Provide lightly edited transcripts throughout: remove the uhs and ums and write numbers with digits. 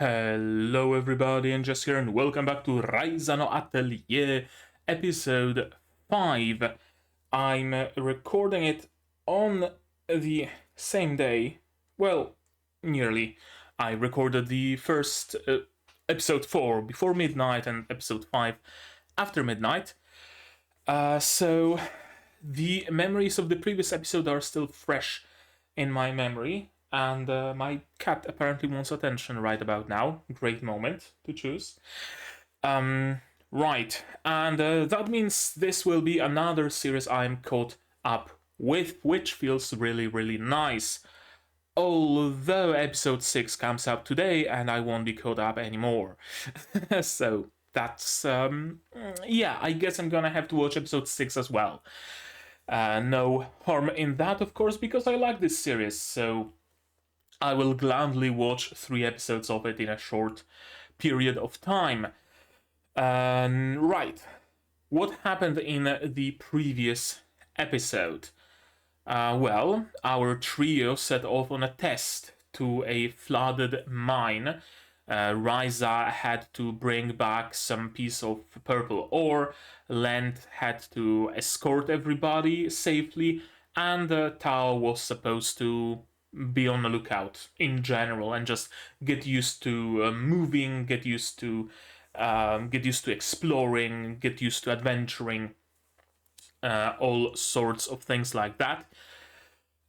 Hello everybody, and just here, and welcome back to Ryza no Atelier, episode 5. I'm recording it on the same day, well, nearly. I recorded the first episode 4 before midnight and episode 5 after midnight. So the memories of the previous episode are still fresh in my memory, and my cat apparently wants attention right about now. Great moment to choose. Right, and that means this will be another series I'm caught up with, which feels really, really nice. Although episode 6 comes out today and I won't be caught up anymore. So that's, yeah, I guess I'm gonna have to watch episode 6 as well. No harm in that, of course, because I like this series, so I will gladly watch 3 episodes of it in a short period of time. Right, what happened in the previous episode? Well, our trio set off on a test to a flooded mine. Ryza had to bring back some piece of purple ore, Lent had to escort everybody safely, and Tao was supposed to be on the lookout in general and just get used to moving, get used to exploring, get used to adventuring, all sorts of things like that.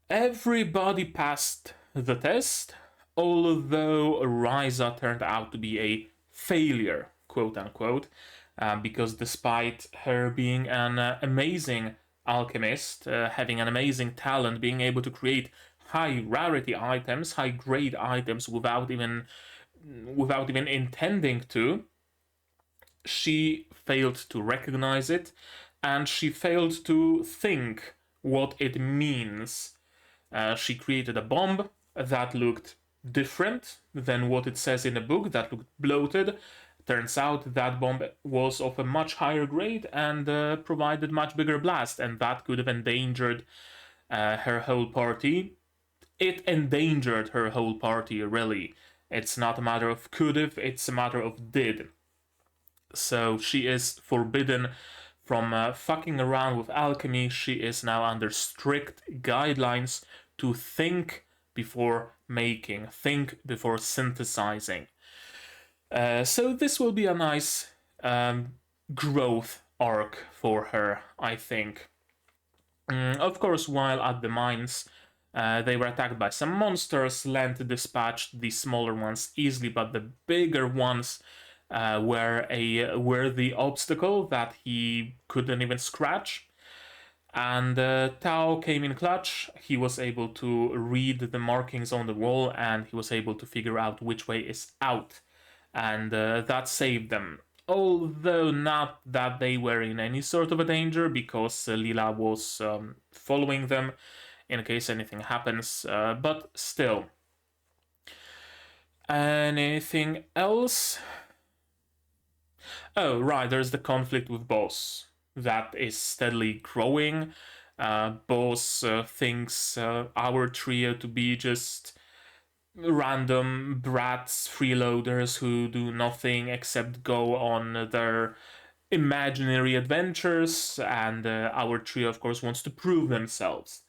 Everybody passed the test, although Ryza turned out to be a failure, quote unquote, because despite her being an amazing alchemist, having an amazing talent, being able to create high rarity items, high grade items without even intending to, she failed to recognize it, and she failed to think what it means. She created a bomb that looked different than what it says in the book, that looked bloated. Turns out that bomb was of a much higher grade and provided much bigger blast, and that could have endangered her whole party. It endangered her whole party, really. It's not a matter of could have, it's a matter of did. So she is forbidden from fucking around with alchemy. She is now under strict guidelines to think before making, think before synthesizing. So this will be a nice growth arc for her, I think. Of course, while at the mines, they were attacked by some monsters. Lent dispatched the smaller ones easily, but the bigger ones were a worthy obstacle that he couldn't even scratch. And Tao came in clutch. He was able to read the markings on the wall, and he was able to figure out which way is out. And that saved them. Although not that they were in any sort of a danger, because Lila was following them in case anything happens, but still. Anything else? Oh, right, there's the conflict with Boss. That is steadily growing. Boss thinks our trio to be just random brats, freeloaders who do nothing except go on their imaginary adventures, and our trio, of course, wants to prove themselves.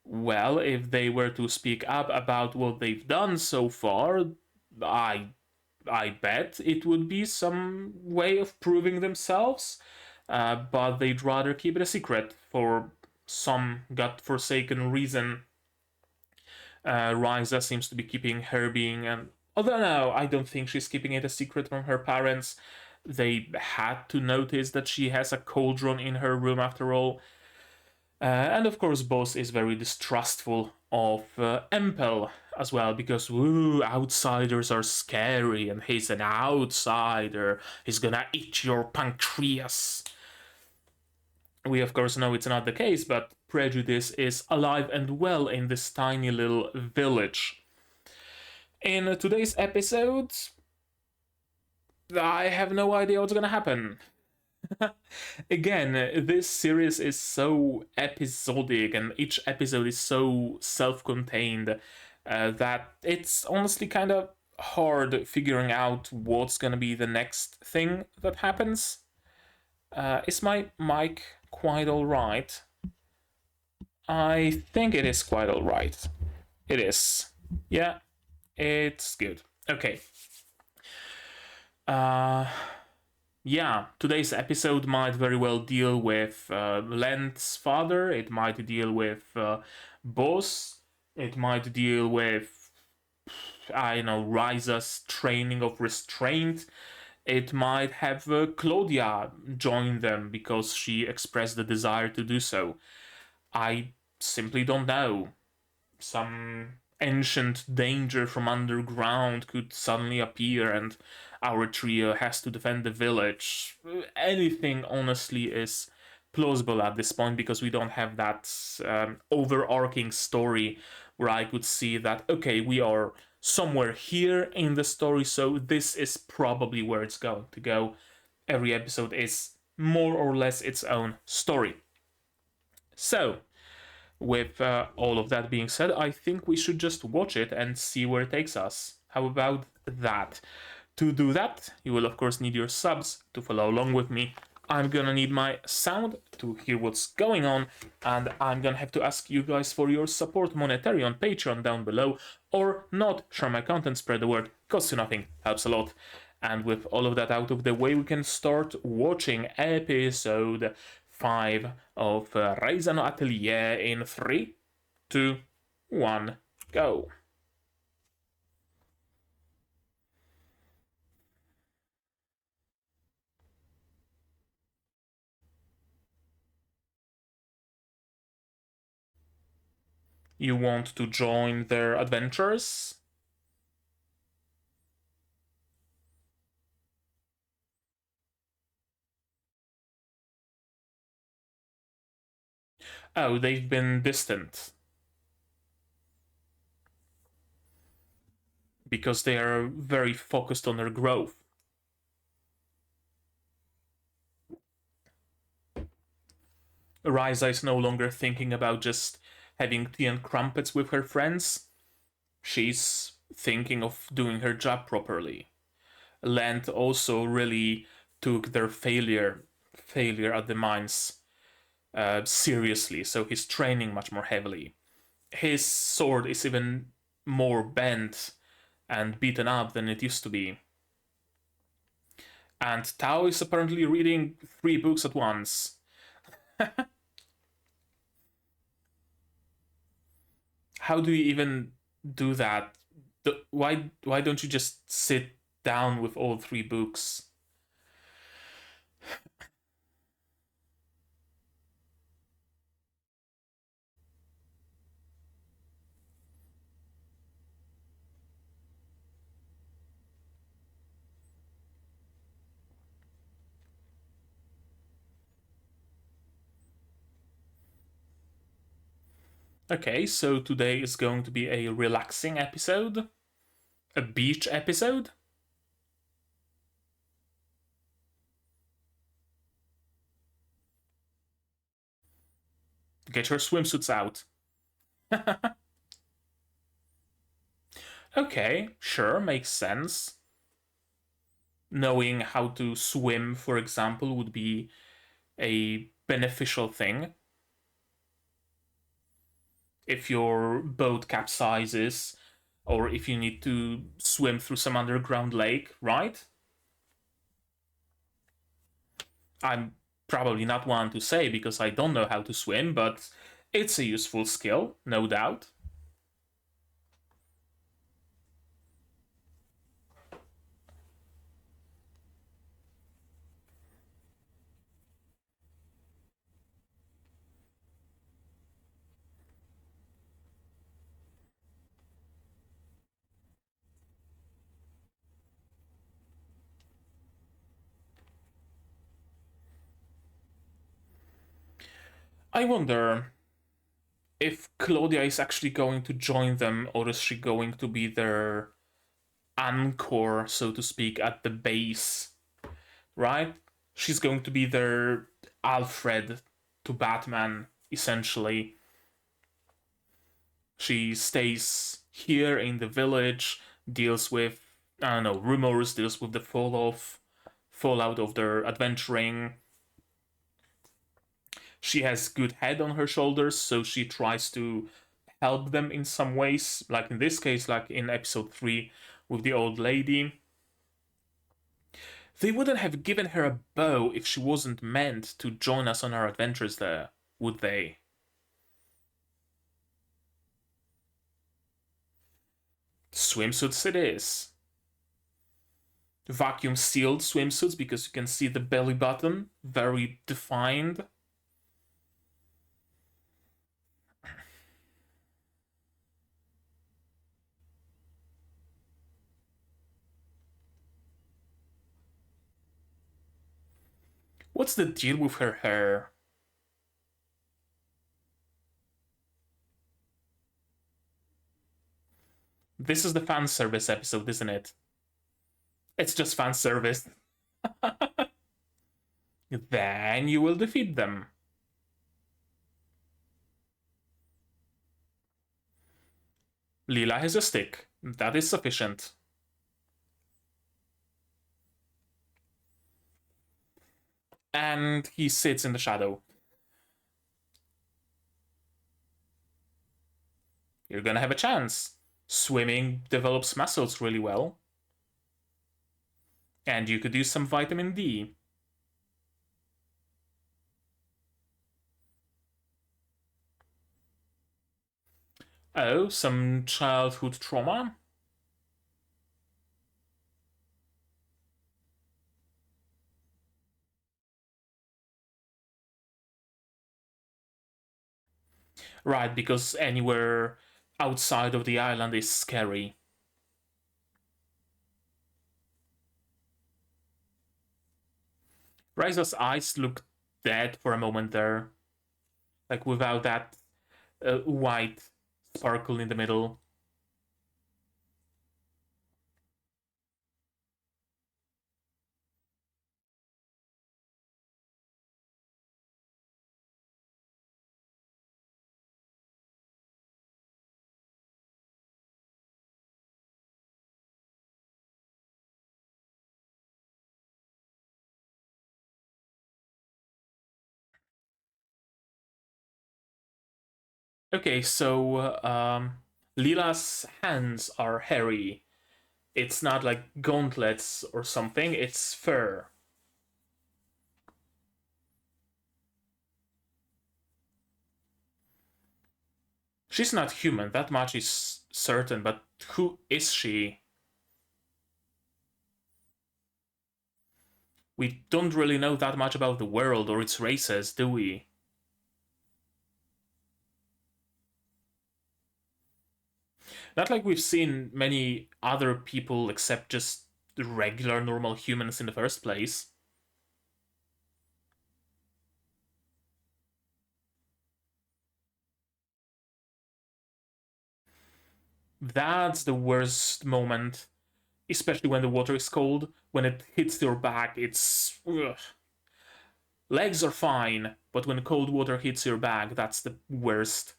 Well, if they were to speak up about what they've done so far, I bet it would be some way of proving themselves, but they'd rather keep it a secret for some godforsaken reason. Ryza seems to be keeping her being although no, I don't think she's keeping it a secret from her parents. They had to notice that she has a cauldron in her room after all. And of course, Boss is very distrustful of Empel as well, because outsiders are scary and he's an outsider. He's gonna eat your pancreas. We of course know it's not the case, but prejudice is alive and well in this tiny little village. In today's episode, I have no idea what's gonna happen. Again, this series is so episodic and each episode is so self-contained that it's honestly kind of hard figuring out what's gonna be the next thing that happens. Is my mic quite alright? I think it is quite alright. It is. Yeah, it's good. Okay. Yeah, today's episode might very well deal with Lent's father, it might deal with Boss, it might deal with, I know, Ryza's training of restraint. It might have Claudia join them because she expressed the desire to do so. I simply don't know. Some ancient danger from underground could suddenly appear and our trio has to defend the village. Anything, honestly, is plausible at this point because we don't have that overarching story where I could see that, okay, we are somewhere here in the story, so this is probably where it's going to go. Every episode is more or less its own story. So, with all of that being said, I think we should just watch it and see where it takes us. How about that? To do that, you will of course need your subs to follow along with me. I'm gonna need my sound to hear what's going on, and I'm gonna have to ask you guys for your support monetarily on Patreon down below, or not. Share my content, spread the word, costs you nothing, helps a lot. And with all of that out of the way, we can start watching episode 5 of Ryza no Atelier in 3, 2, 1, go. You want to join their adventures? Oh, they've been distant. Because they are very focused on their growth. Ryza is no longer thinking about just having tea and crumpets with her friends. She's thinking of doing her job properly. Lent also really took their failure at the mines seriously, so he's training much more heavily. His sword is even more bent and beaten up than it used to be. And Tao is apparently reading 3 books at once. How do you even do that? Why don't you just sit down with all 3 books? Okay, so today is going to be a relaxing episode, a beach episode. Get your swimsuits out. Okay, sure, makes sense. Knowing how to swim, for example, would be a beneficial thing. If your boat capsizes, or if you need to swim through some underground lake, right? I'm probably not one to say because I don't know how to swim, but it's a useful skill, no doubt. I wonder if Claudia is actually going to join them, or is she going to be their anchor, so to speak, at the base, right? She's going to be their Alfred to Batman, essentially. She stays here in the village, deals with I don't know, rumors, deals with the fallout of their adventuring. She has good head on her shoulders, so she tries to help them in some ways, like in this case, like in episode 3 with the old lady. They wouldn't have given her a bow if she wasn't meant to join us on our adventures there, would they? Swimsuits it is. Vacuum sealed swimsuits because you can see the belly button very defined. What's the deal with her hair? This is the fan service episode, isn't it? It's just fan service. Then you will defeat them. Leela has a stick. That is sufficient. And he sits in the shadow. You're gonna have a chance. Swimming develops muscles really well. And you could use some vitamin D. Oh, some childhood trauma? Right, because anywhere outside of the island is scary. Ryza's eyes look dead for a moment there. Like without that white sparkle in the middle. Okay, so Leela's hands are hairy. It's not like gauntlets or something, it's fur. She's not human, that much is certain, but who is she? We don't really know that much about the world or its races, do we? Not like we've seen many other people except just regular normal humans in the first place. That's the worst moment, especially when the water is cold. When it hits your back, it's. Ugh. Legs are fine, but when cold water hits your back, that's the worst.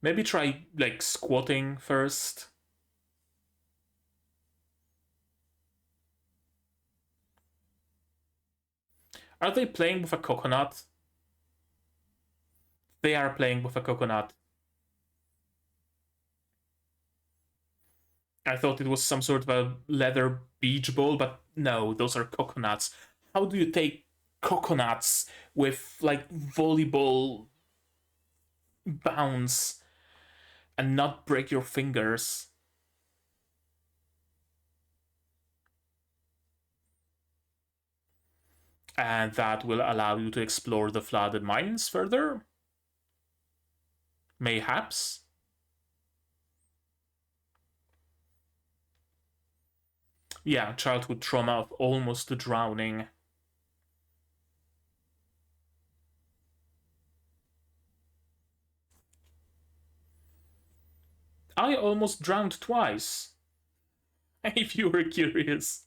Maybe try, like, squatting first. Are they playing with a coconut? They are playing with a coconut. I thought it was some sort of a leather beach ball, but no, those are coconuts. How do you take coconuts with like volleyball bounce and not break your fingers? And that will allow you to explore the flooded mines further? Mayhaps? Yeah, childhood trauma of almost drowning. I almost drowned twice, if you were curious.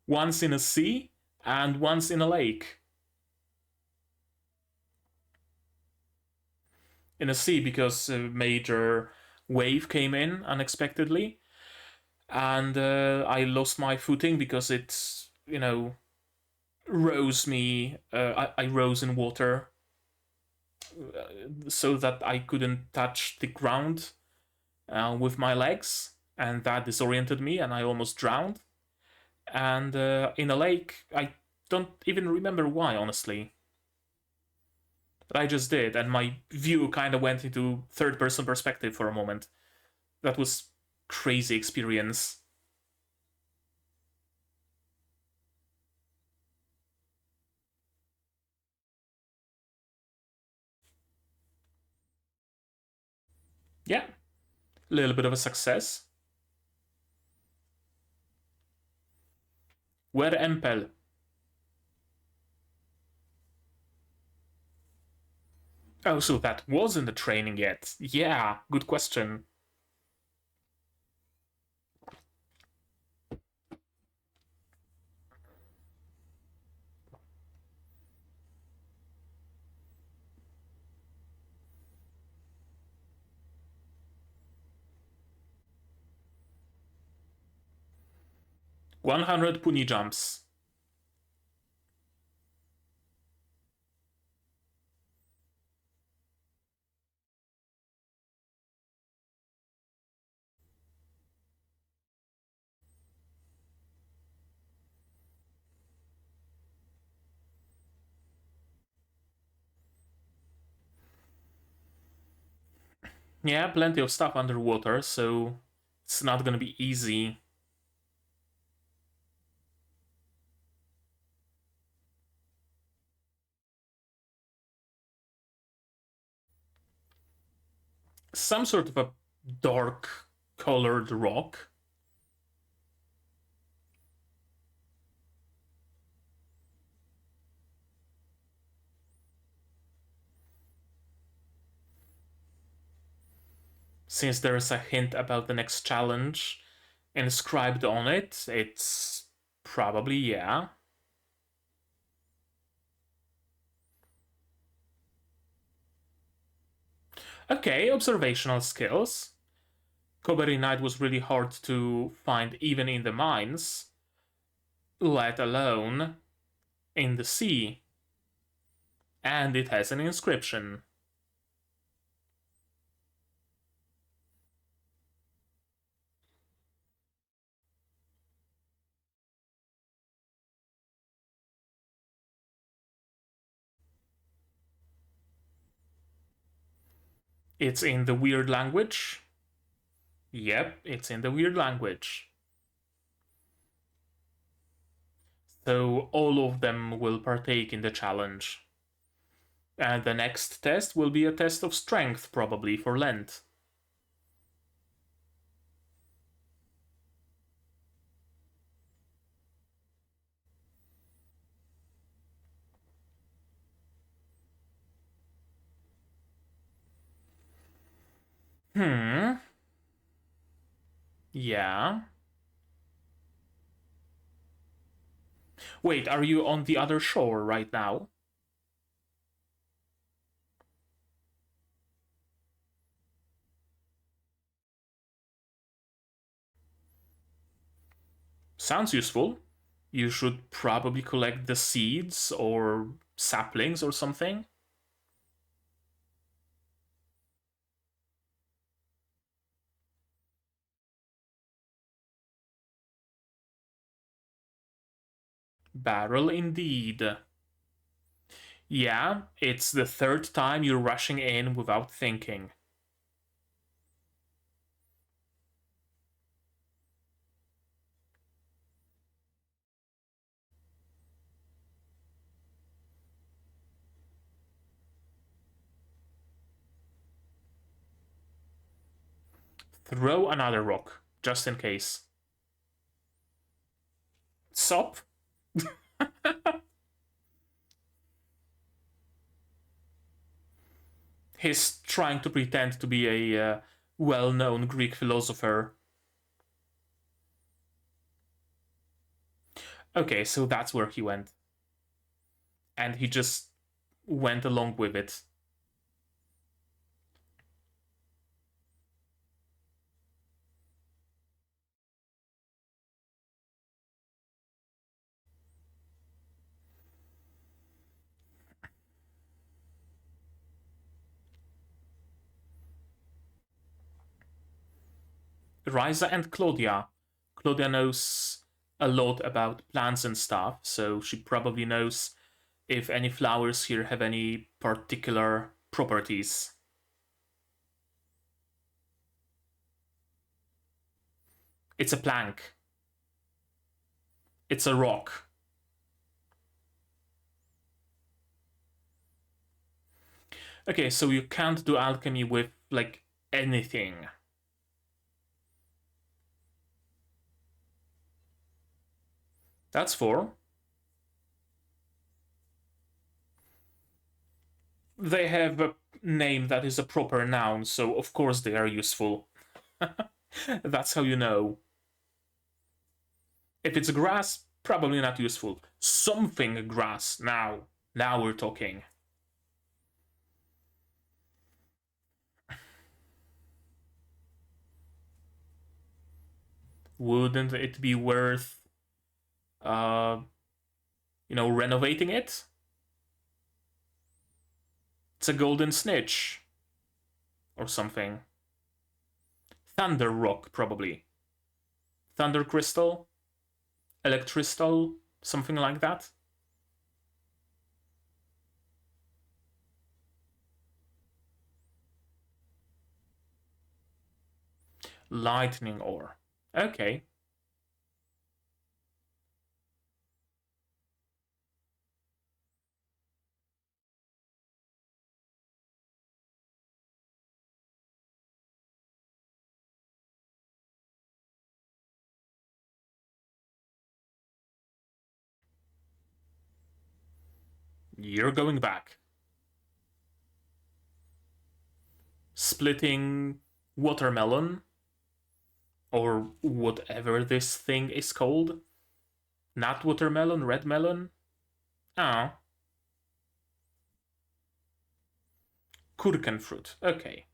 Once in a sea and once in a lake. in a sea because a major wave came in unexpectedly, and I lost my footing because it, rose me. I rose in water so that I couldn't touch the ground with my legs, and that disoriented me, and I almost drowned. And in a lake, I don't even remember why, honestly. But I just did, and my view kind of went into third person perspective for a moment. That was crazy experience. Yeah, a little bit of a success. Where Empel? Oh, so that wasn't the training yet. Yeah, good question. 100 puni jumps. Yeah, plenty of stuff underwater, so it's not gonna be easy. Some sort of a dark colored rock. Since there's a hint about the next challenge inscribed on it, it's probably yeah. Okay, observational skills. Cobbery Night was really hard to find even in the mines, let alone in the sea. And it has an inscription. It's in the weird language. Yep, it's in the weird language. So all of them will partake in the challenge. And the next test will be a test of strength, probably, for Lent. Hmm. Yeah. Wait, are you on the other shore right now? Sounds useful. You should probably collect the seeds or saplings or something. Barrel indeed. Yeah, it's the third time you're rushing in without thinking. Throw another rock, just in case. Sop? He's trying to pretend to be a well known Greek philosopher. Okay, so that's where he went. And he just went along with it. Ryza and Claudia. Claudia knows a lot about plants and stuff, so she probably knows if any flowers here have any particular properties. It's a plank. It's a rock. Okay, so you can't do alchemy with, like, anything. That's 4. They have a name that is a proper noun, so of course they are useful. That's how you know. If it's grass, probably not useful. Something grass. Now we're talking. Wouldn't it be worth, uh, renovating it? It's a golden snitch. Or something. Thunder rock, probably. Thunder crystal? Electrystal? Something like that? Lightning ore. Okay. You're going back. Splitting watermelon, or whatever this thing is called. Not watermelon, red melon. Oh. Kurken fruit. Okay.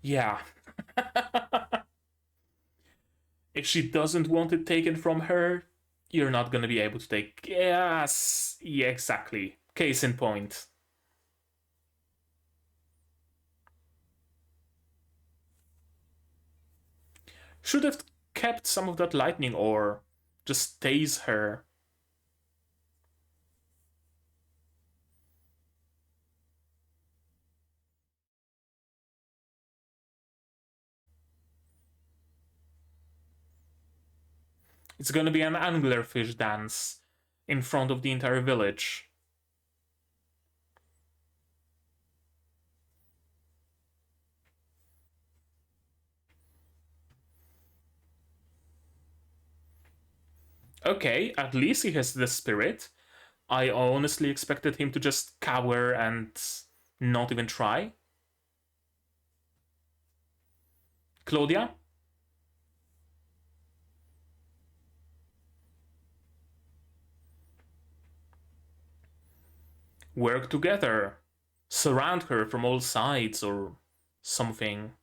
Yeah. If she doesn't want it taken from her, you're not gonna be able to take. Yes. Yeah, exactly. Case in point. Should have kept some of that lightning ore. Just tase her. It's gonna be an anglerfish dance in front of the entire village. Okay, at least he has the spirit. I honestly expected him to just cower and not even try. Claudia? Work together. Surround her from all sides or something.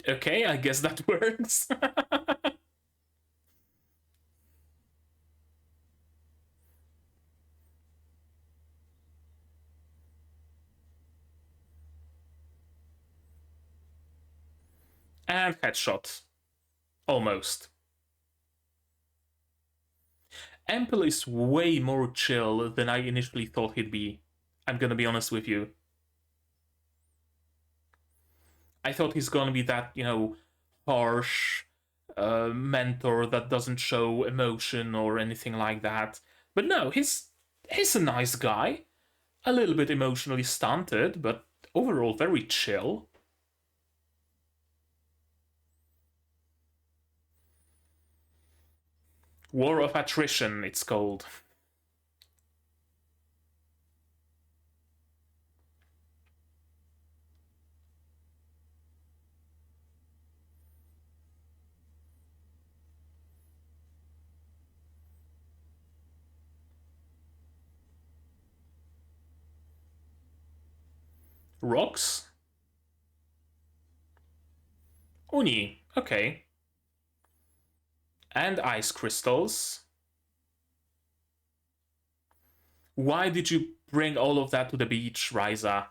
Okay, I guess that works. And headshot. Almost. Ample is way more chill than I initially thought he'd be. I'm gonna be honest with you. I thought he's gonna be that, harsh mentor that doesn't show emotion or anything like that. But no, he's a nice guy. A little bit emotionally stunted, but overall very chill. War of Attrition, it's called. Rocks? Uni, okay. And ice crystals. Why did you bring all of that to the beach, Ryza?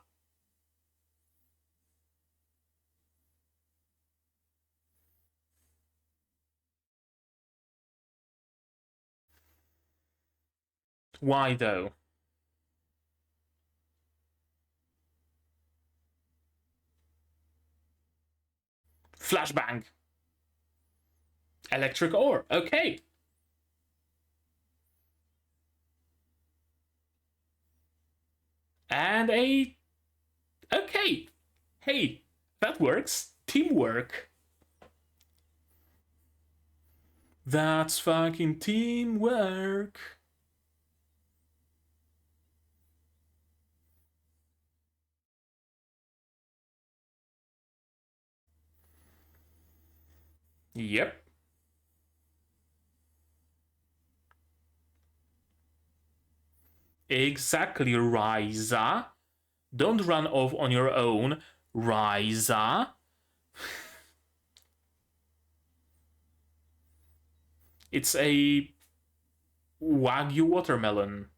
Why though? Flashbang. Electric ore. Okay. And a... Okay. Hey, that works. Teamwork. That's fucking teamwork. Yep. Exactly, Ryza. Don't run off on your own, Ryza. It's a Wagyu watermelon.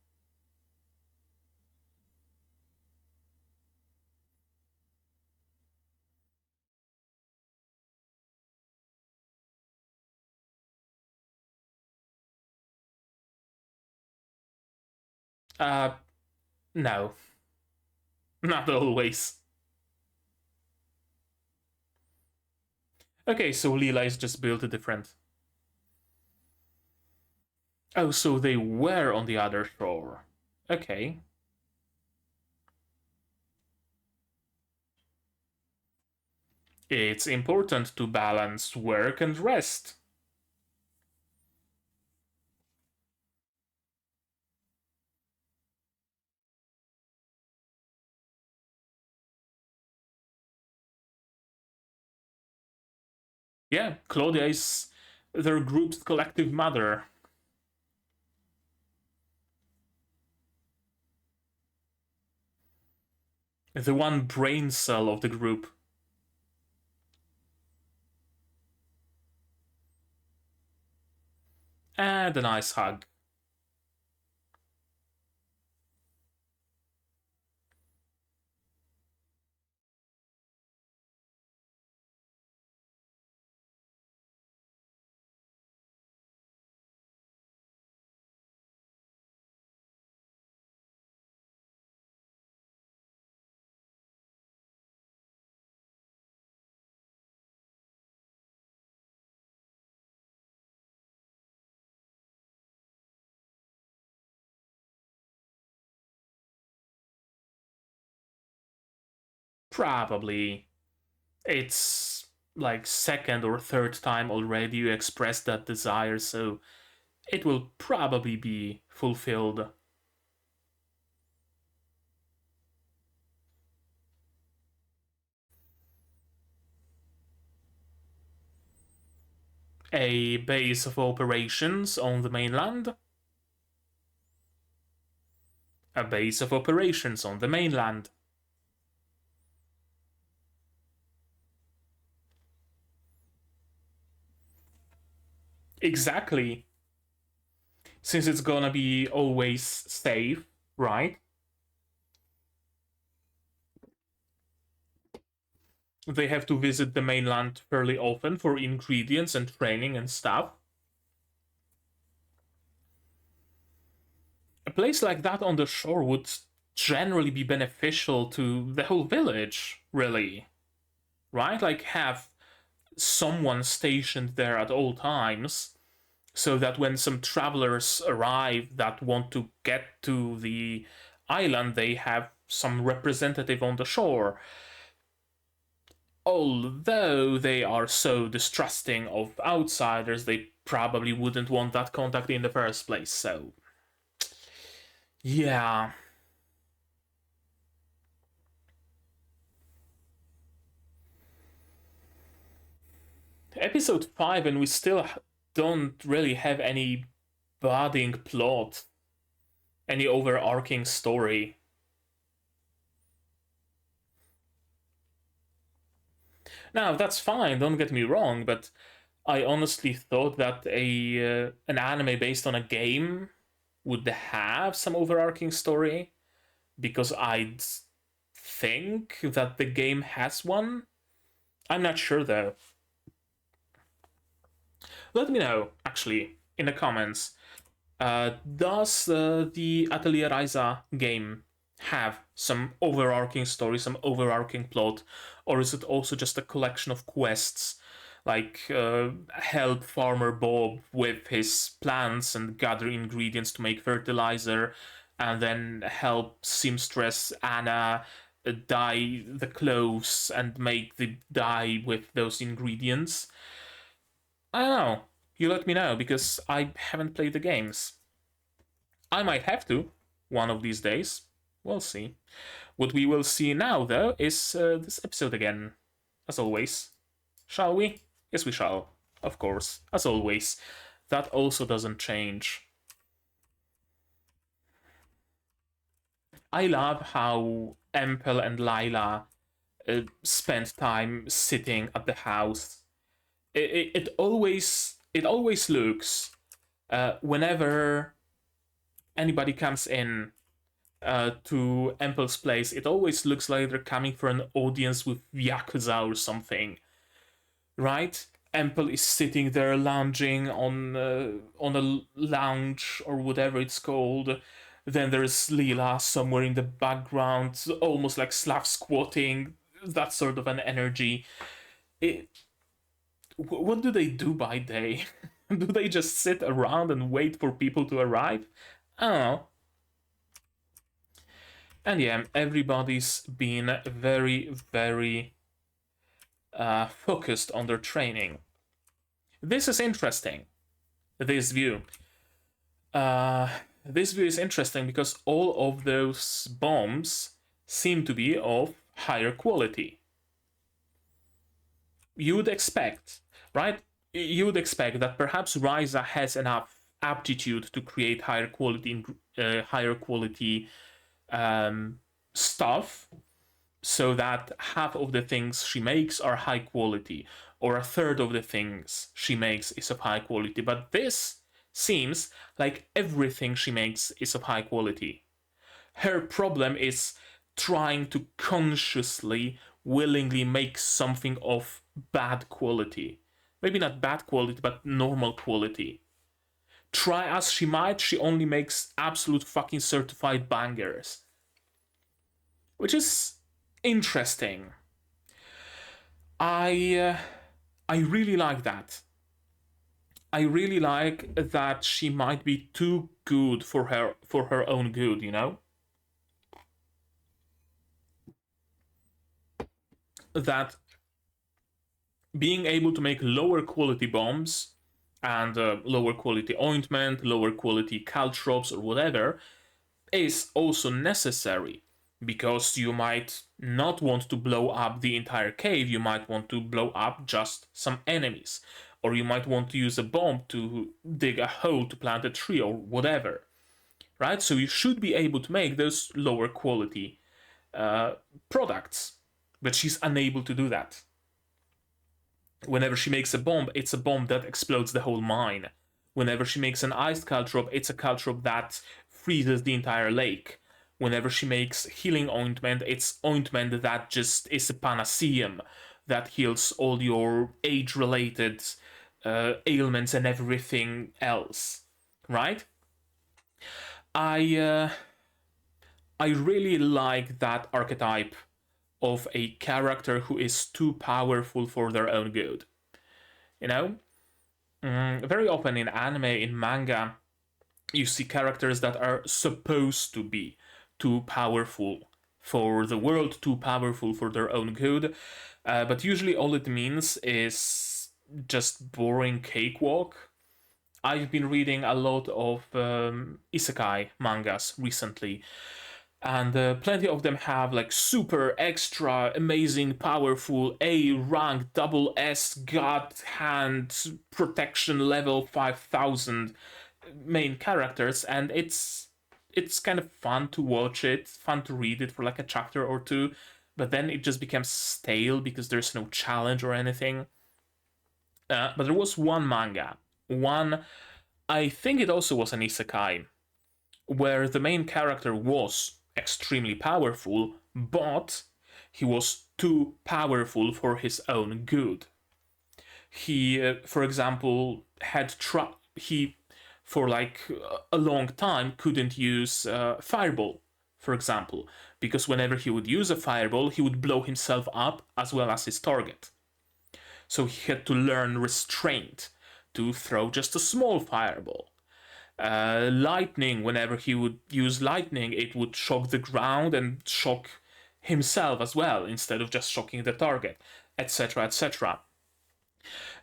Uh, no. Not always. Okay, so Leela is just built different. Oh, so they were on the other shore. Okay. It's important to balance work and rest. Yeah, Claudia is their group's collective mother. The one brain cell of the group. And a nice hug. Probably. It's like second or third time already you expressed that desire, so it will probably be fulfilled. A base of operations on the mainland? A base of operations on the mainland. Exactly. Since it's gonna be always safe, right? They have to visit the mainland fairly often for ingredients and training and stuff. A place like that on the shore would generally be beneficial to the whole village, really. Right? Like, have someone stationed there at all times so that when some travelers arrive that want to get to the island, they have some representative on the shore. Although they are so distrusting of outsiders, they probably wouldn't want that contact in the first place, so. Yeah. Episode 5, and we still don't really have any budding plot, any overarching story. Now, that's fine, don't get me wrong, but I honestly thought that an anime based on a game would have some overarching story, because I'd think that the game has one. I'm not sure though. Let me know, actually, in the comments. Does the Atelier Ryza game have some overarching story, some overarching plot, or is it also just a collection of quests, like help Farmer Bob with his plants and gather ingredients to make fertilizer, and then help seamstress Anna dye the clothes and make the dye with those ingredients? I don't know. You let me know, because I haven't played the games. I might have to, one of these days. We'll see. What we will see now, though, is this episode again, as always. Shall we? Yes, we shall. Of course, as always. That also doesn't change. I love how Empel and Lila spend time sitting at the house. It always looks, whenever anybody comes in to Empel's place, it always looks like they're coming for an audience with Yakuza or something, right? Empel is sitting there lounging on a lounge or whatever it's called. Then there's Lila somewhere in the background, almost like Slav squatting, that sort of an energy. What do they do by day? Do they just sit around and wait for people to arrive? I don't know. And yeah, everybody's been very, very focused on their training. This is interesting. This view. This view is interesting because all of those bombs seem to be of higher quality. You would expect, right? You would expect that perhaps Ryza has enough aptitude to create higher quality stuff, so that half of the things she makes are high quality, or a third of the things she makes is of high quality. But this seems like everything she makes is of high quality. Her problem is trying to consciously, willingly make something of bad quality. Maybe not bad quality, but normal quality. Try as she might, she only makes absolute fucking certified bangers. Which is interesting. I really like that. I really like that she might be too good for her own good, you know? That being able to make lower quality bombs and lower quality ointment, lower quality caltrops, or whatever is also necessary, because you might not want to blow up the entire cave, you might want to blow up just some enemies, or you might want to use a bomb to dig a hole to plant a tree or whatever, right? So you should be able to make those lower quality products, but she's unable to do that. Whenever she makes a bomb, it's a bomb that explodes the whole mine. Whenever she makes an iced caltrop, it's a caltrop that freezes the entire lake. Whenever she makes healing ointment, it's ointment that just is a panaceum that heals all your age-related ailments and everything else, right? I really like that archetype of a character who is too powerful for their own good. You know? Very often in anime, in manga, you see characters that are supposed to be too powerful for the world, too powerful for their own good, but usually all it means is just boring cakewalk. I've been reading a lot of isekai mangas recently, and plenty of them have like super extra amazing powerful A rank double S god hand protection level 5000 main characters, and it's kind of fun to watch it, fun to read it for like a chapter or two, but then it just becomes stale because there's no challenge or anything. But there was one manga, one, I think it also was an isekai, where the main character was extremely powerful, but he was too powerful for his own good. He, for example, he for like a long time couldn't use fireball, for example, because whenever he would use a fireball, he would blow himself up as well as his target. So he had to learn restraint to throw just a small fireball. Lightning, whenever he would use lightning, it would shock the ground and shock himself as well, instead of just shocking the target, etc., etc.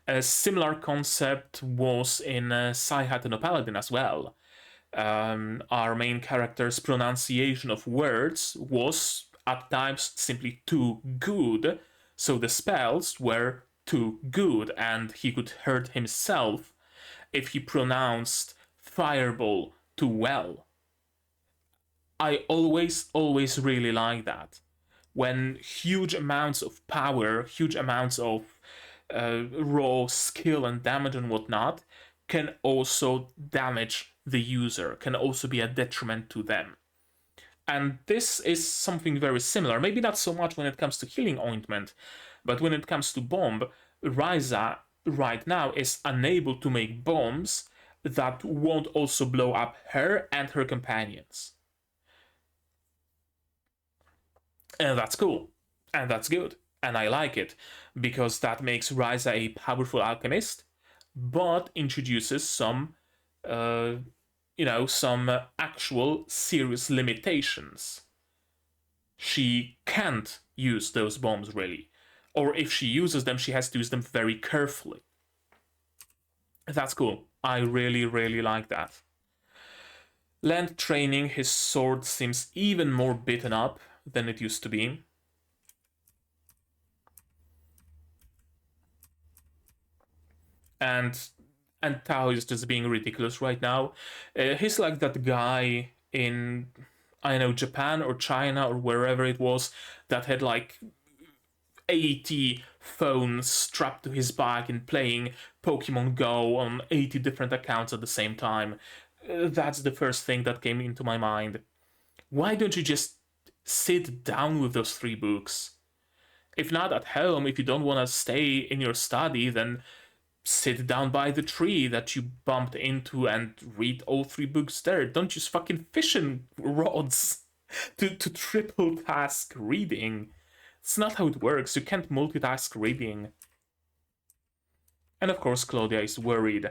A similar concept was in Sigh no Paladin as well. Our main character's pronunciation of words was at times simply too good, so the spells were too good, and he could hurt himself if he pronounced fireball too well. I always really like that. When huge amounts of power, huge amounts of raw skill and damage and whatnot can also damage the user, can also be a detriment to them. And this is something very similar. Maybe not so much when it comes to healing ointment, but when it comes to bomb, Ryza right now is unable to make bombs that won't also blow up her and her companions. And that's cool. And that's good. And I like it, because that makes Ryza a powerful alchemist, but introduces some, some actual serious limitations. She can't use those bombs, really. Or if she uses them, she has to use them very carefully. That's cool. I really, really like that. Lent training, his sword seems even more beaten up than it used to be. And Tao is just being ridiculous right now. He's like that guy in, I don't know, Japan or China or wherever it was, that had like 80 phones strapped to his back and playing Pokemon Go on 80 different accounts at the same time. That's the first thing that came into my mind. Why don't you just sit down with those 3 books? If not at home, if you don't want to stay in your study, then sit down by the tree that you bumped into and read all 3 books there. Don't use fucking fishing rods to triple task reading. It's not how it works. You can't multitask reading. And of course, Claudia is worried.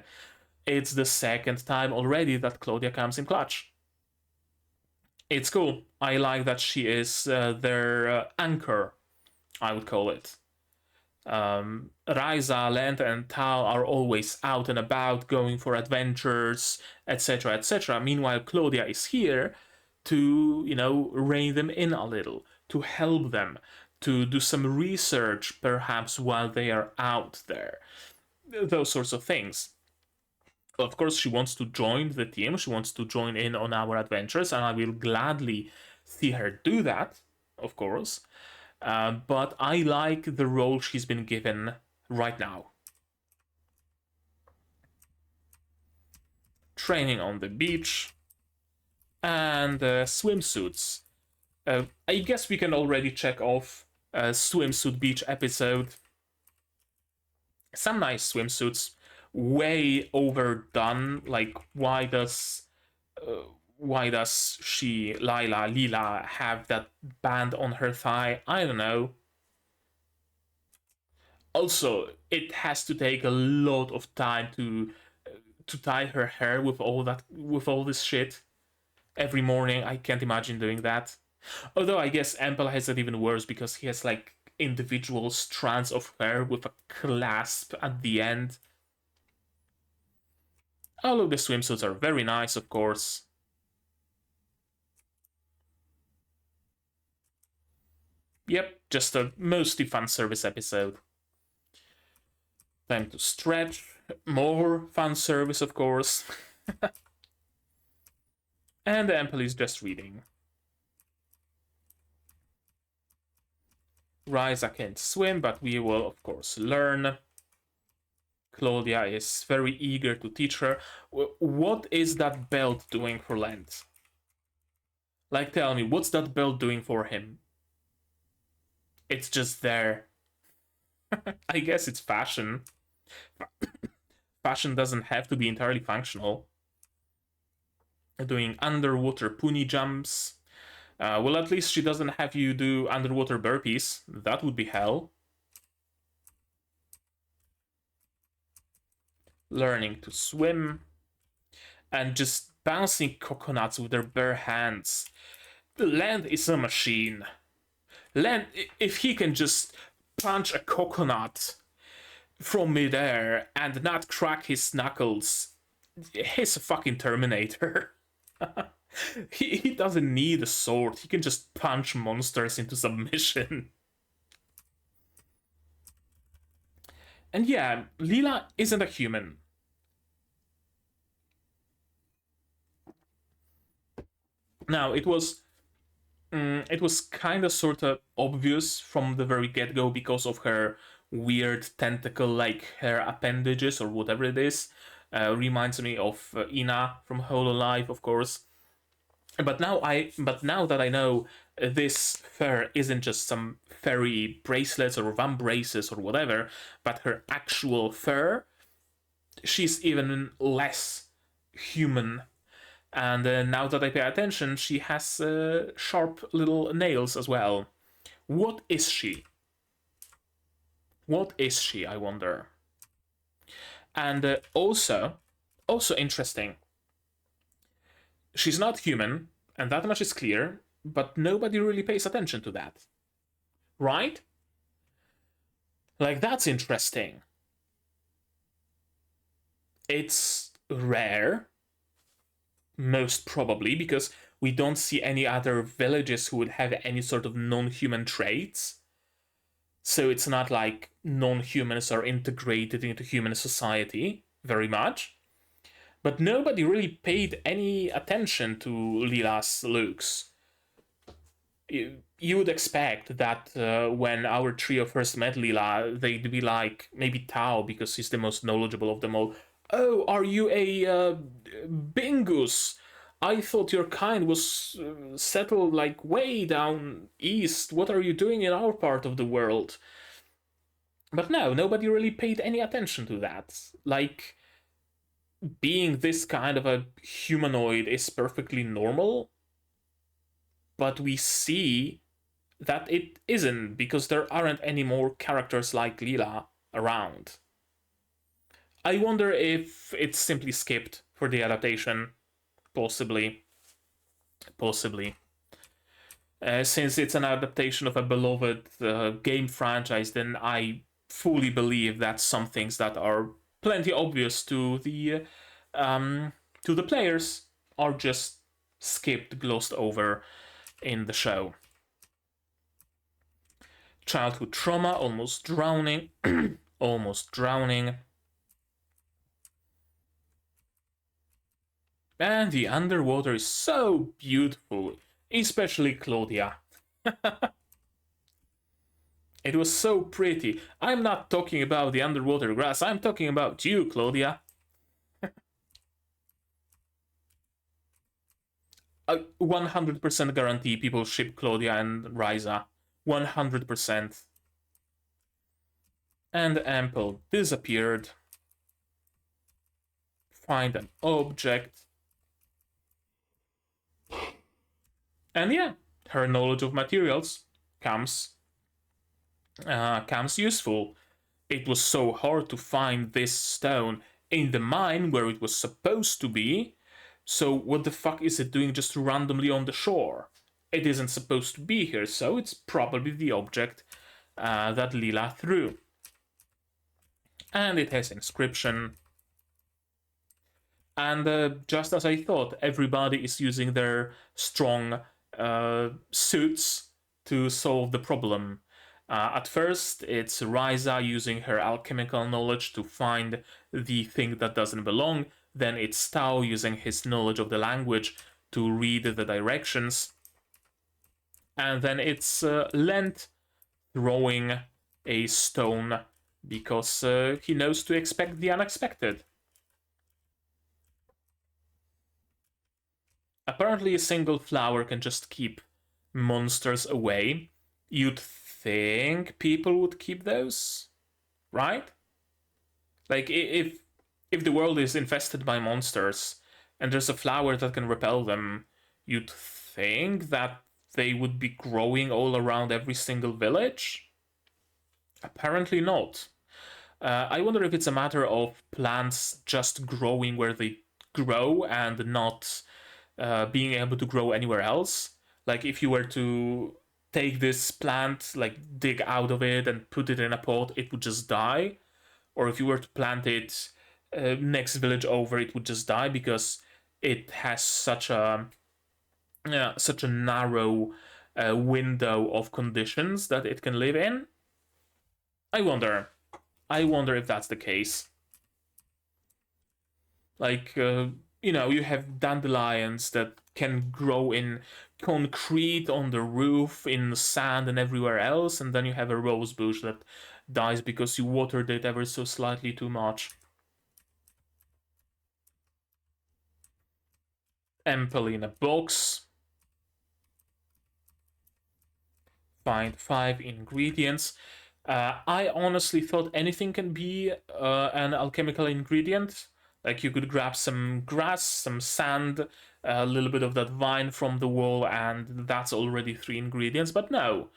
It's the 2nd time already that Claudia comes in clutch. It's cool. I like that she is their anchor, I would call it. Ryza, Lent, and Tao are always out and about, going for adventures, etc., etc. Meanwhile, Claudia is here to, rein them in a little, to help them, to do some research, perhaps, while they are out there. Those sorts of things. Of course, she wants to join the team, she wants to join in on our adventures, and I will gladly see her do that, of course. But I like the role she's been given right now. Training on the beach. And swimsuits. I guess we can already check off a swimsuit beach episode. Some nice swimsuits. Way overdone. Like, why does she, Lila, have that band on her thigh? I don't know. Also, it has to take a lot of time to tie her hair with all this shit every morning. I can't imagine doing that. Although I guess Empel has it even worse, because he has like individual strands of hair with a clasp at the end. All of the swimsuits are very nice, of course. Yep, just a mostly fan service episode. Time to stretch. More fan service, of course. And the Empel is just reading. Ryza can't swim, but we will, of course, learn. Claudia is very eager to teach her. What is that belt doing for Lent? Like, tell me, what's that belt doing for him? It's just there. I guess it's fashion. Fashion doesn't have to be entirely functional. Doing underwater puni jumps. Well, at least she doesn't have you do underwater burpees. That would be hell. Learning to swim. And just bouncing coconuts with their bare hands. Lent is a machine. Lent, if he can just punch a coconut from midair and not crack his knuckles, he's a fucking Terminator. he doesn't need a sword. He can just punch monsters into submission. And yeah, Leela isn't a human. Now, it was kind of sort of obvious from the very get-go because of her weird tentacle-like hair appendages or whatever it is. Reminds me of Ina from Hololive, of course. But now that I know this fur isn't just some fairy bracelets or vambraces or whatever, but her actual fur, she's even less human. And now that I pay attention, she has sharp little nails as well. What is she? What is she, I wonder? And also interesting, she's not human, and that much is clear, but nobody really pays attention to that. Right? Like, that's interesting. It's rare, most probably, because we don't see any other villages who would have any sort of non-human traits. So it's not like non-humans are integrated into human society very much. But nobody really paid any attention to Leela's looks. You would expect that when our trio first met Leela, they'd be like, maybe Tao, because he's the most knowledgeable of them all. Oh, are you a Bingus? I thought your kind was settled like way down east. What are you doing in our part of the world? But no, nobody really paid any attention to that. Like, being this kind of a humanoid is perfectly normal, but we see that it isn't because there aren't any more characters like Leela around. I wonder if it's simply skipped for the adaptation. Possibly. Since it's an adaptation of a beloved game franchise, then I fully believe that some things that are plenty obvious to the players are just skipped, glossed over in the show. Childhood trauma, almost drowning. Almost drowning. And the underwater is so beautiful, especially Claudia. It was so pretty. I'm not talking about the underwater grass, I'm talking about you, Claudia. 100% guarantee people ship Claudia and Ryza. 100%. And Ample disappeared. Find an object. And yeah, her knowledge of materials comes useful. It was so hard to find this stone in the mine where it was supposed to be, so what the fuck is it doing just randomly on the shore? It isn't supposed to be here, so it's probably the object that Leela threw. And it has inscription. And just as I thought, everybody is using their strong suits to solve the problem. At first, it's Ryza using her alchemical knowledge to find the thing that doesn't belong. Then it's Tao using his knowledge of the language to read the directions. And then it's Lent throwing a stone because he knows to expect the unexpected. Apparently, a single flower can just keep monsters away. You'd think people would keep those, right? Like if the world is infested by monsters and there's a flower that can repel them, you'd think that they would be growing all around every single village. Apparently not. I wonder if it's a matter of plants just growing where they grow and not being able to grow anywhere else. Like if you were to take this plant, like dig out of it and put it in a pot, it would just die. Or if you were to plant it next village over, it would just die because it has such a narrow window of conditions that it can live in. I wonder. I wonder if that's the case. Like, you have dandelions that can grow in concrete on the roof, in sand, and everywhere else, and then you have a rose bush that dies because you watered it ever so slightly too much. Ample in a box. Find 5 ingredients. I honestly thought anything can be an alchemical ingredient. Like you could grab some grass, some sand, a little bit of that vine from the wall, and that's already 3 ingredients. But no,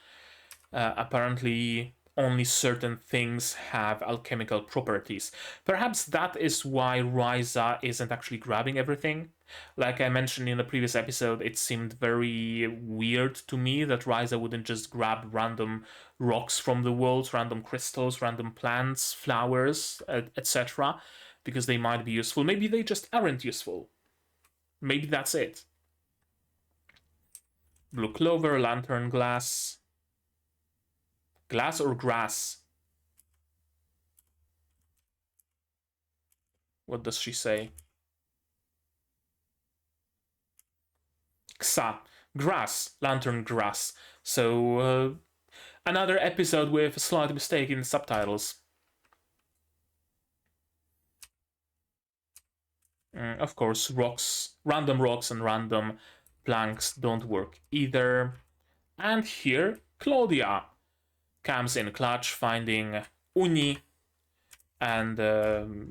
apparently only certain things have alchemical properties. Perhaps that is why Ryza isn't actually grabbing everything. Like I mentioned in the previous episode, it seemed very weird to me that Ryza wouldn't just grab random rocks from the walls, random crystals, random plants, flowers, etc., because they might be useful. Maybe they just aren't useful. Maybe that's it. Blue clover, lantern glass. Glass or grass? What does she say? Xa. Grass. Lantern grass. So, another episode with a slight mistake in the subtitles. Of course, random rocks and random planks don't work either. And here, Claudia comes in clutch, finding uni and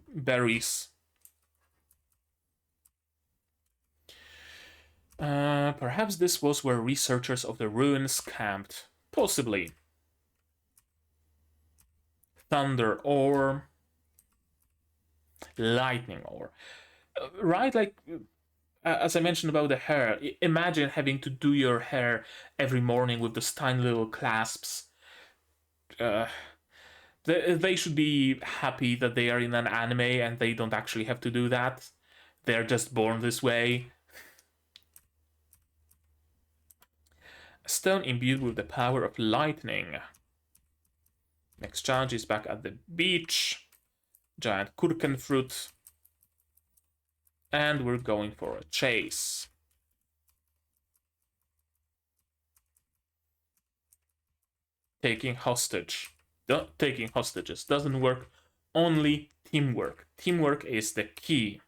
berries. Perhaps this was where researchers of the ruins camped. Possibly. Thunder ore. Lightning ore. Right? Like, as I mentioned about the hair, imagine having to do your hair every morning with those tiny little clasps. They should be happy that they are in an anime and they don't actually have to do that. They're just born this way. A stone imbued with the power of lightning. Next challenge is back at the beach. Giant kurken fruit. And we're going for a chase. Taking hostages doesn't work. Only teamwork. Teamwork is the key.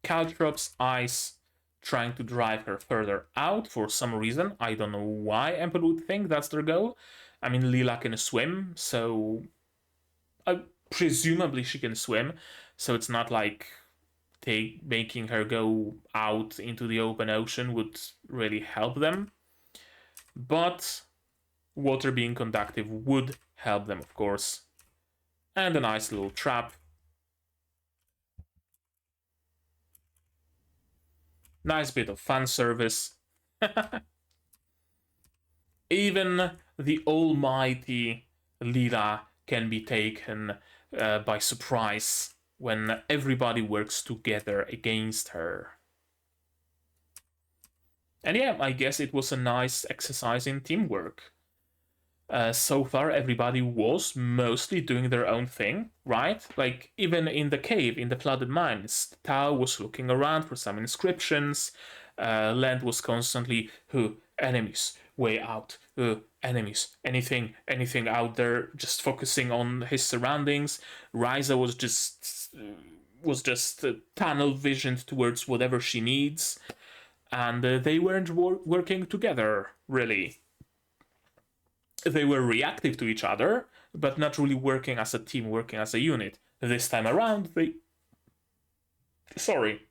Caltrops eyes trying to drive her further out for some reason. I don't know why Emperor would think that's their goal. I mean, Lila can swim, so presumably she can swim, so it's not like making her go out into the open ocean would really help them. But water being conductive would help them, of course. And a nice little trap. Nice bit of fan service. Even the almighty Lila can be taken by surprise when everybody works together against her. And yeah, I guess it was a nice exercise in teamwork. So far, everybody was mostly doing their own thing, right? Like, even in the cave, in the flooded mines, Tao was looking around for some inscriptions. Lent was constantly, enemies, way out, enemies, anything out there, just focusing on his surroundings. Ryza was just tunnel visioned towards whatever she needs, and they weren't working together really. They were reactive to each other, but not really working as a team, working as a unit. This time around,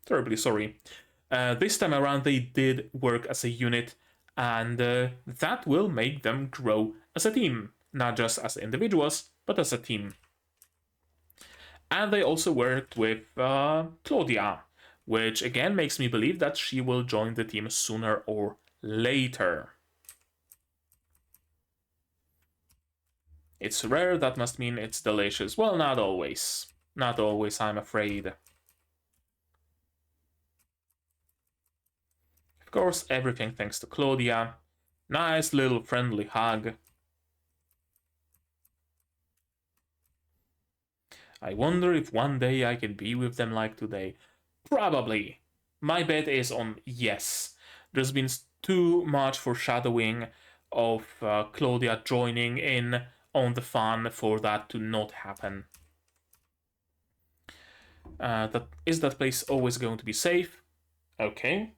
terribly sorry. This time around, they did work as a unit, and that will make them grow as a team, not just as individuals, but as a team. And they also worked with Claudia, which again makes me believe that she will join the team sooner or later. It's rare, that must mean it's delicious. Well, not always. Not always, I'm afraid. Of course, everything thanks to Claudia. Nice little friendly hug. I wonder if one day I can be with them like today. Probably. My bet is on yes. There's been too much foreshadowing of Claudia joining in on the fun for that to not happen. Is that place always going to be safe? Okay.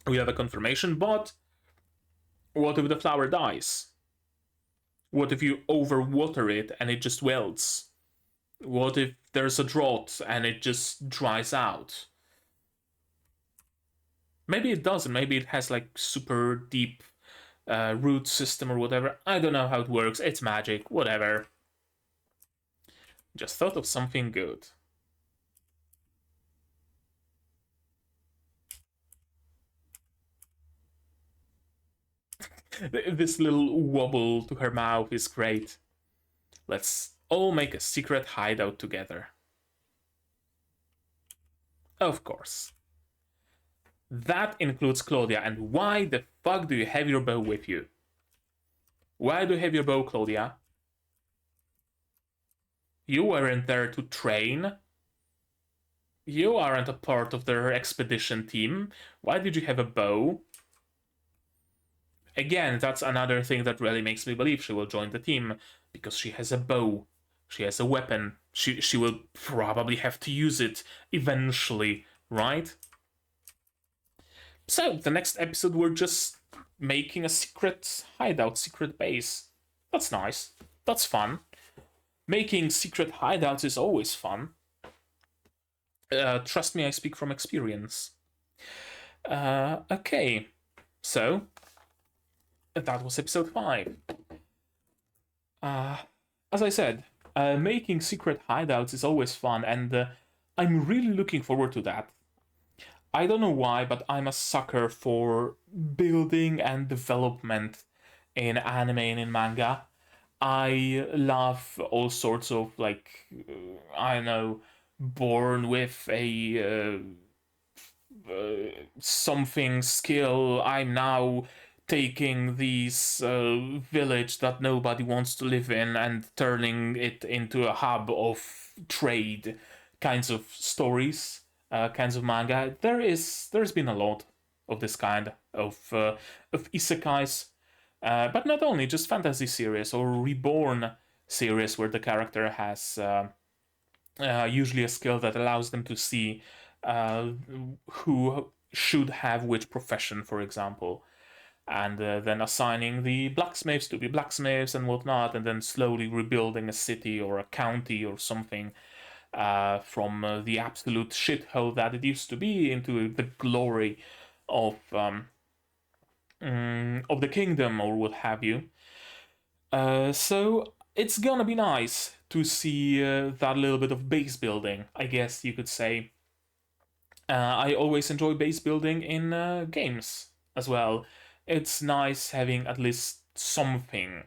We have a confirmation, but what if the flower dies? What if you overwater it and it just wilts? What if there's a drought and it just dries out? Maybe it doesn't. Maybe it has like super deep root system or whatever. I don't know how it works. It's magic. Whatever. Just thought of something good. This little wobble to her mouth is great. Let's all make a secret hideout together. Of course. That includes Claudia, and why the fuck do you have your bow with you? Why do you have your bow, Claudia? You weren't there to train. You aren't a part of their expedition team. Why did you have a bow? Again, that's another thing that really makes me believe she will join the team, because she has a bow. She has a weapon. She will probably have to use it eventually, right? So, the next episode we're just making a secret hideout, secret base. That's nice. That's fun. Making secret hideouts is always fun. Trust me, I speak from experience. Okay, so that was episode 5. As I said, making secret hideouts is always fun, and I'm really looking forward to that. I don't know why, but I'm a sucker for building and development in anime and in manga. I love all sorts of, like, I don't know, born with a something skill. I'm now taking this village that nobody wants to live in and turning it into a hub of trade kinds of stories, kinds of manga. There's been a lot of this kind of isekais, but not only just fantasy series or reborn series where the character has usually a skill that allows them to see who should have which profession, for example, and then assigning the blacksmiths to be blacksmiths and whatnot, and then slowly rebuilding a city or a county or something from the absolute shithole that it used to be into the glory of the kingdom or what have you. So it's gonna be nice to see that little bit of base building, I guess you could say. I always enjoy base building in games as well. It's nice having at least something.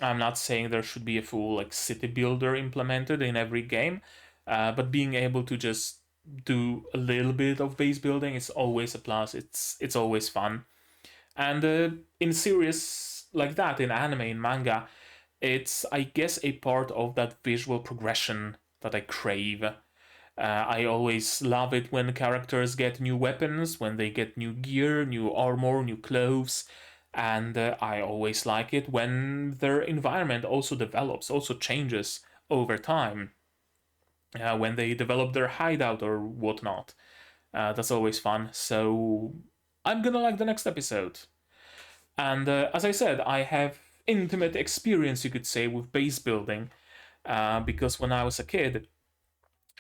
I'm not saying there should be a full like city builder implemented in every game, but being able to just do a little bit of base building is always a plus. It's always fun, and in series like that, in anime, in manga, it's I guess a part of that visual progression that I crave. I always love it when characters get new weapons, when they get new gear, new armor, new clothes, and I always like it when their environment also develops, also changes over time. When they develop their hideout or whatnot. That's always fun. So I'm gonna like the next episode. And as I said, I have intimate experience, you could say, with base building. Because when I was a kid,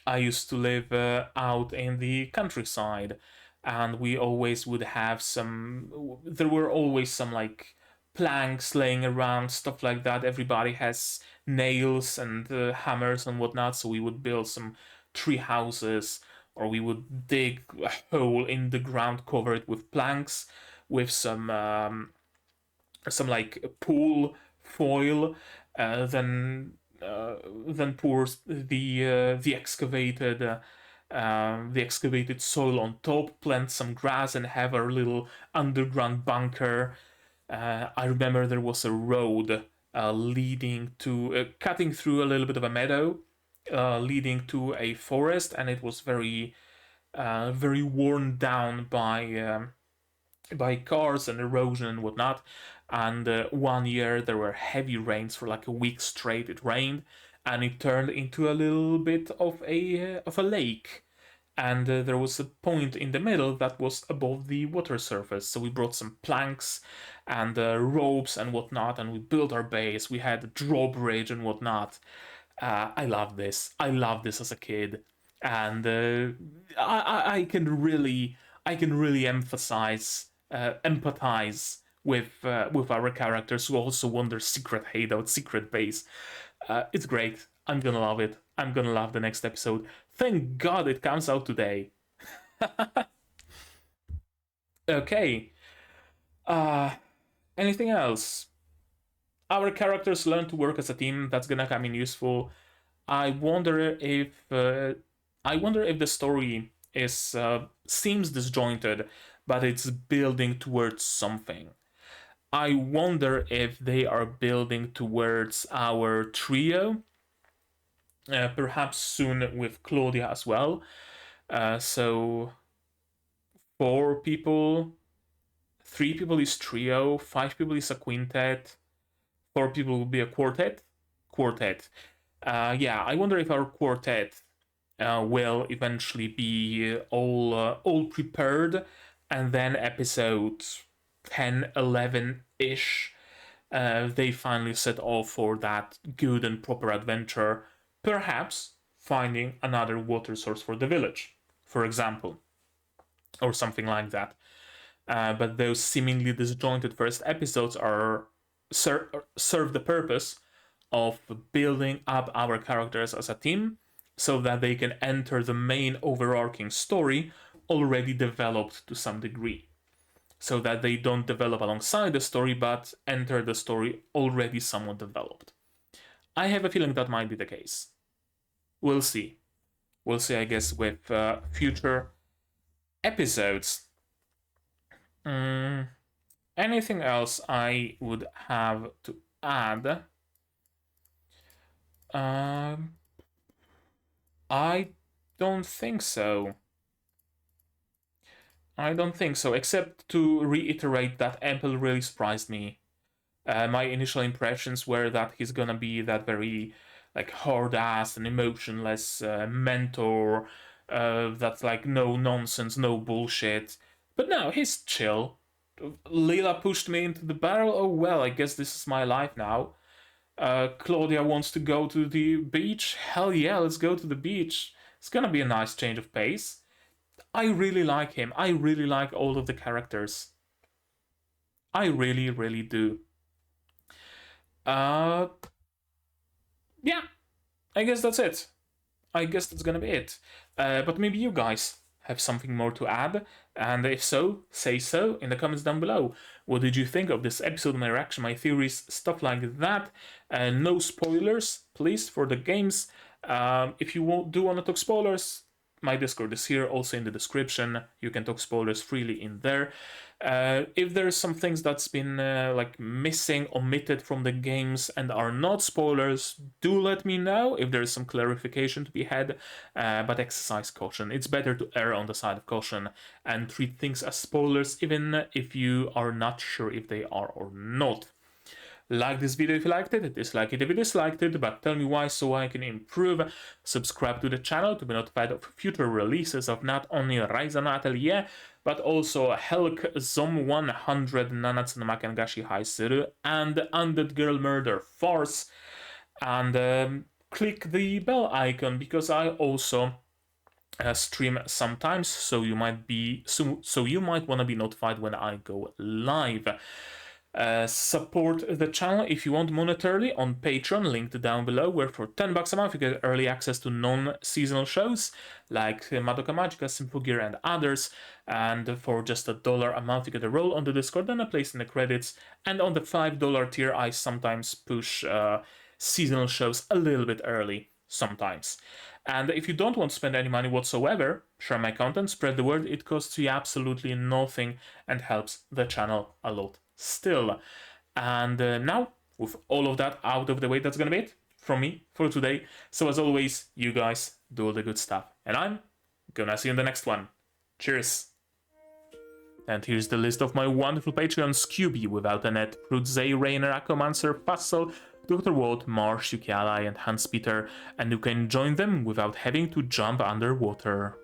I used to live out in the countryside, and we always would have some. There were always some like planks laying around, stuff like that. Everybody has nails and hammers and whatnot, so we would build some tree houses, or we would dig a hole in the ground, cover it with planks, with some like pool foil, then pour the excavated soil on top, plant some grass, and have our little underground bunker. I remember there was a road leading to cutting through a little bit of a meadow, leading to a forest, and it was very worn down by cars and erosion and whatnot. And one year there were heavy rains for like a week straight. It rained, and it turned into a little bit of a lake. And there was a point in the middle that was above the water surface. So we brought some planks and ropes and whatnot, and we built our base. We had a drawbridge and whatnot. I love this. I loved this as a kid, and I can really empathize with our characters who also want their secret hideout, secret base. It's great. I'm gonna love it. I'm gonna love the next episode. Thank God it comes out today. Okay. Anything else? Our characters learn to work as a team. That's gonna come in useful. I wonder if the story is seems disjointed, but it's building towards something. I wonder if they are building towards our trio, perhaps soon with Claudia as well. So 4 people, 3 people is trio, 5 people is a quintet, 4 people will be a quartet. Quartet. Yeah, I wonder if our quartet will eventually be all prepared, and then episode 10, 11-ish, they finally set off for that good and proper adventure, perhaps finding another water source for the village, for example, or something like that. But those seemingly disjointed first episodes are serve the purpose of building up our characters as a team so that they can enter the main overarching story already developed to some degree. So that they don't develop alongside the story but enter the story already somewhat developed. I have a feeling that might be the case. We'll see. We'll see, I guess, with future episodes. Anything else I would have to add? I don't think so. I don't think so, except to reiterate that Apple really surprised me. My initial impressions were that he's gonna be that very like hard-ass and emotionless mentor that's like no nonsense, no bullshit. But no, he's chill. Leela pushed me into the barrel. Oh well, I guess this is my life now. Claudia wants to go to the beach. Hell yeah, let's go to the beach. It's gonna be a nice change of pace. I really like him. I really like all of the characters. I really, really do. Yeah, I guess that's it. I guess that's gonna be it. But maybe you guys have something more to add, and if so, say so in the comments down below. What did you think of this episode, my reaction, my theories, stuff like that? No spoilers, please, for the games. If you do want to talk spoilers, my Discord is here, also in the description. You can talk spoilers freely in there. If there's some things that's been like missing, omitted from the games and are not spoilers, do let me know if there's some clarification to be had, but exercise caution. It's better to err on the side of caution and treat things as spoilers even if you are not sure if they are or not. Like this video if you liked it, dislike it if you disliked it, but tell me why so I can improve. Subscribe to the channel to be notified of future releases of not only Ryza and Atelier, but also Helk Zom 100 Nanatsu no Makengashi Haisuru and Undead Girl Murder Force. And click the bell icon because I also stream sometimes, so you might want to be notified when I go live. Support the channel if you want monetarily on Patreon, linked down below, where for $10 a month you get early access to non-seasonal shows like Madoka Magica, Symphogear and others, and for just $1 a month you get a role on the Discord and a place in the credits, and on the $5 tier I sometimes push seasonal shows a little bit early, sometimes. And if you don't want to spend any money whatsoever, share my content, spread the word, it costs you absolutely nothing and helps the channel a lot still. And now, with all of that out of the way, that's gonna be it from me for today. So as always, you guys do all the good stuff, and I'm gonna see you in the next one. Cheers! And here's the list of my wonderful Patreons: Scooby, Without a Net, Prudzay, Rainer, Aquamancer, Fassel, Dr. Walt, Marsh, Yuki Ally, and Hans Peter, and you can join them without having to jump underwater.